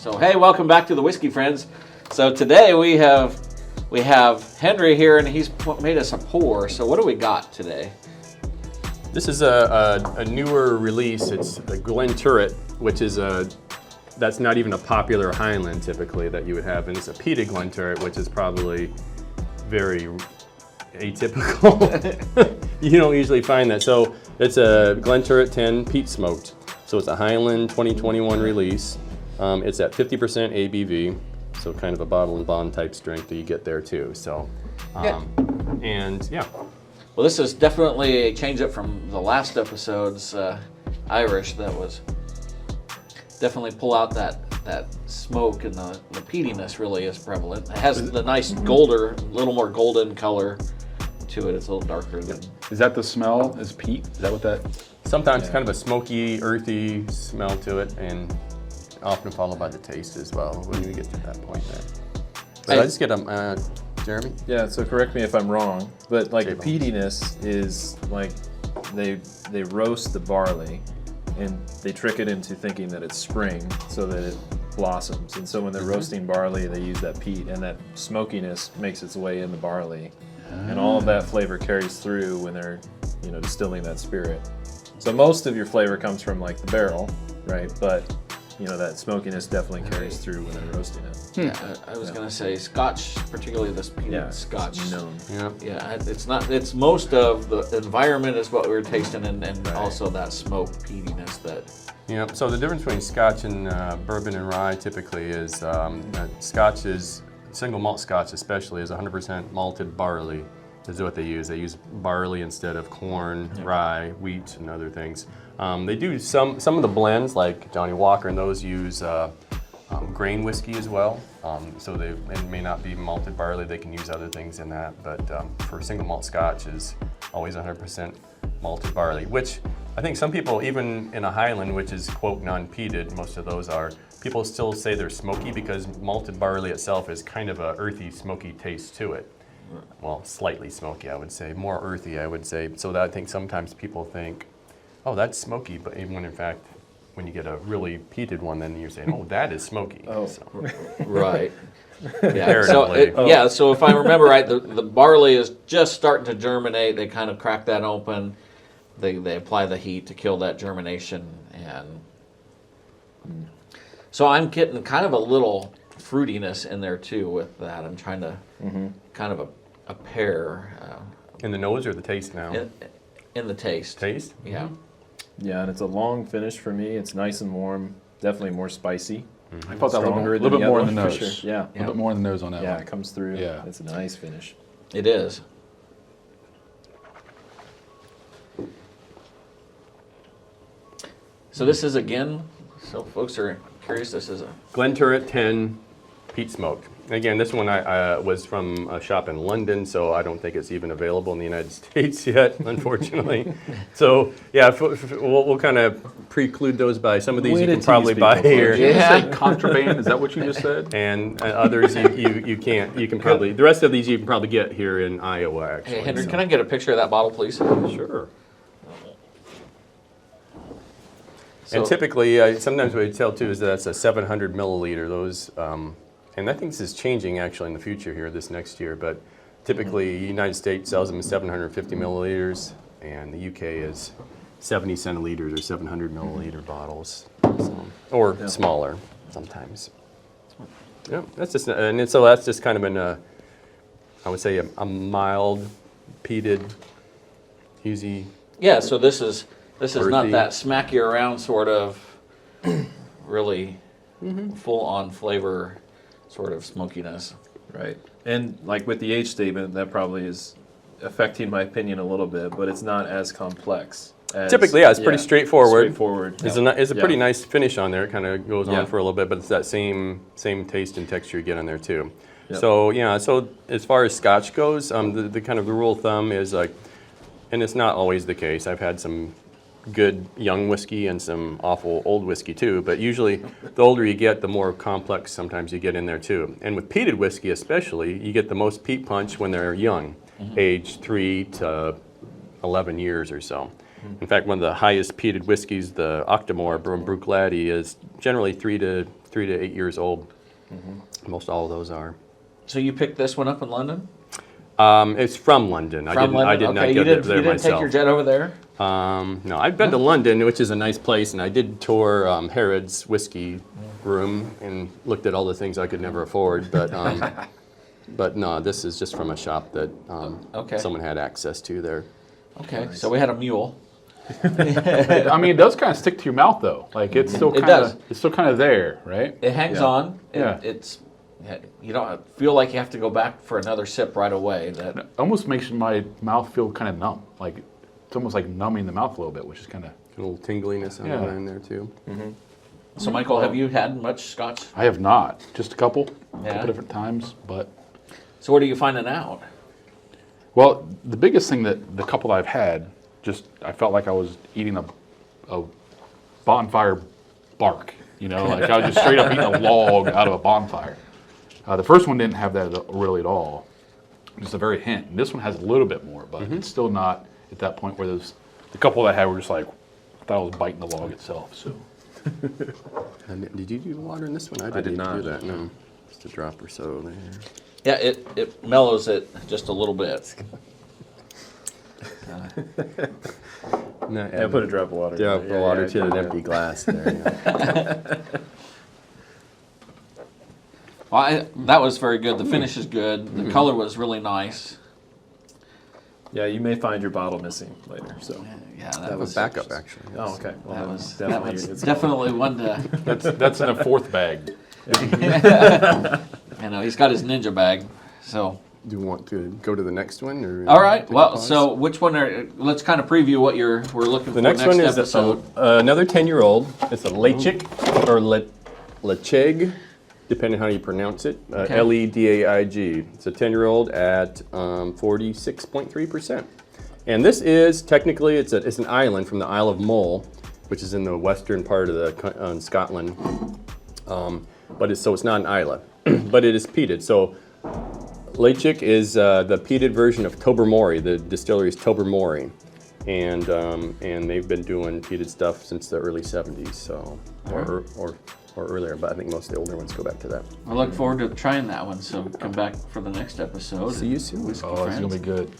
So hey, welcome back to the Whiskey Friends. So today we have Henry here, and he's made us a pour. So what do we got today? This is a newer release. It's a Glenturret, which is that's not even a popular Highland typically that you would have, and it's a peated Glenturret, which is probably very atypical. You don't usually find that. So it's a Glenturret 10 peat smoked. So it's a Highland 2021 release. It's at 50% ABV, so kind of a bottle and bond type strength that you get there too. So, and yeah. Well, this is definitely a change up from the last episode's Irish. That was definitely pull out that smoke, and the peatiness really is prevalent. It has the nice little more golden color to it. It's a little darker than. Is that the smell? Is peat? Is that what that? Sometimes kind of a smoky, earthy smell to it, and often followed by the taste as well when you get to that point there. But I just get Jeremy? Yeah, so correct me if I'm wrong, but like the peatiness is like they roast the barley and they trick it into thinking that it's spring so that it blossoms. And so when they're roasting barley, they use that peat, and that smokiness makes its way in the barley. And all of that flavor carries through when they're, distilling that spirit. So most of your flavor comes from like the barrel, right? But that smokiness definitely carries through when they're roasting it. Yeah, I was gonna say Scotch, particularly this peated Scotch. It's known. Yeah, it's not. It's most of the environment is what we were tasting, and also that smoke peatiness that. Yeah. So the difference between Scotch and bourbon and rye typically is Scotch is single malt Scotch, especially, is 100% malted barley. Is what they use. They use barley instead of corn, rye, wheat, and other things. They do some of the blends, like Johnny Walker, and those use grain whiskey as well. So it may not be malted barley. They can use other things in that. But for single malt Scotch is always 100% malted barley, which I think some people, even in a Highland, which is quote non-peated, most of those are, people still say they're smoky because malted barley itself is kind of a earthy, smoky taste to it. Well, slightly smoky, I would say, more earthy, I would say. So that I think sometimes people think, oh, that's smoky, but even when in fact, when you get a really peated one, then you're saying, oh, that is smoky. Oh, so. Right. Yeah. So if I remember right, the barley is just starting to germinate. They kind of crack that open. They apply the heat to kill that germination, and so I'm getting kind of a little fruitiness in there too with that. I'm trying to kind of a pear. In the nose or the taste now? In the taste. Taste? Yeah. Yeah, and it's a long finish for me. It's nice and warm. Definitely more spicy. I felt that a little bit more in the nose. Sure. Yeah. A little bit more in the nose on that one. Yeah, it comes through. Yeah. It's a nice finish. It is. So this is again, so folks are curious, this is a Glenturret 10 peat smoked. Again, this one I was from a shop in London, so I don't think it's even available in the United States yet, unfortunately. So yeah, we'll kind of preclude those by some of these you can probably buy here. Did you say contraband? Is that what you just said? And others you can't. You can probably, the rest of these you can probably get here in Iowa, actually. Hey, Henry, can I get a picture of that bottle, please? Sure. And typically, sometimes what we tell too is that that's a 700 milliliter. Those, and I think this is changing actually in the future here, this next year. But typically, the United States sells them in 750 milliliters, and the UK is 70 centiliters or 700 milliliter bottles, or smaller sometimes. Yeah, that's just, so that's just kind of I would say a mild, peated, easy. Yeah. So this is earthy. not that smack you around sort of really full on flavor sort of smokiness. Right. And like with the age statement, that probably is affecting my opinion a little bit, but it's not as complex. Typically, yeah, it's pretty straightforward. Straightforward. It's a pretty nice finish on there. It kind of goes on for a little bit, but it's that same taste and texture you get on there too. Yep. So yeah, so as far as Scotch goes, the kind of the rule of thumb is like, and it's not always the case. I've had some good young whiskey and some awful old whiskey too, but usually the older you get, the more complex sometimes you get in there too. And with peated whiskey especially, you get the most peat punch when they're young, age 3 to 11 years or so. In fact, one of the highest peated whiskeys, the Octomore from Bruichladdich, is generally 3 to 8 years old. Most all of those are. So you picked this one up in London? It's from London. I did not get it there you didn't myself. take your jet over there? No, I've been to London, which is a nice place, and I did tour Harrod's whiskey room and looked at all the things I could never afford. But but no, this is just from a shop that someone had access to there. Okay, so we had a mule. I mean, it does kind of stick to your mouth though. Like it's still It kind does. of, it's still kind of there, right? It hangs on. Yeah. You don't feel like you have to go back for another sip right away. That It almost makes my mouth feel kind of numb. Like it's almost like numbing the mouth a little bit, which is kind of. A little tingliness on in there too. So, Michael, have you had much Scotch? I have not. Just a couple Yeah. different times, but. So, what are you finding out? Well, the biggest thing that the couple I've had, just I felt like I was eating a bonfire bark. You know, like I was just straight up eating a log out of a bonfire. The first one didn't have that really at all. Just a very hint. And this one has a little bit more, but it's still not at that point where the couple that I had were just like, I thought I was biting the log itself. So. And did you do water in this one? I did need not. to do that. No, just a drop or so there. Yeah, it mellows it just a little bit. No, Yeah, put a drop of water. Yeah, in put water to an empty glass there. Yeah. Well, that was very good. The finish is good. The color was really nice. Yeah, you may find your bottle missing later. So. Yeah, That was backup actually. Oh, okay. Well, That then was definitely. it's definitely one to. That's in a fourth bag. You know, he's got his ninja bag. So. Do you want to go to the next one? Or All right. take a Well, pause? so which one are? Let's kind of preview what we're looking for The next one is episode. another 10-year-old. It's a Ledaig or Ledaig, depending on how you pronounce it. Okay. Ledaig. It's a 10-year-old at 46.3%. And this is technically it's an island from the Isle of Mull, which is in the western part of the Scotland. But it's not an islet, but it is peated. So Ledaig is the peated version of Tobermory. The distillery is Tobermory, and they've been doing peated stuff since the early 70s, so or earlier. But I think most of the older ones go back to that. I look forward to trying that one. So come back for the next episode. See you soon. Whiskey Oh, it's Friends. gonna be good.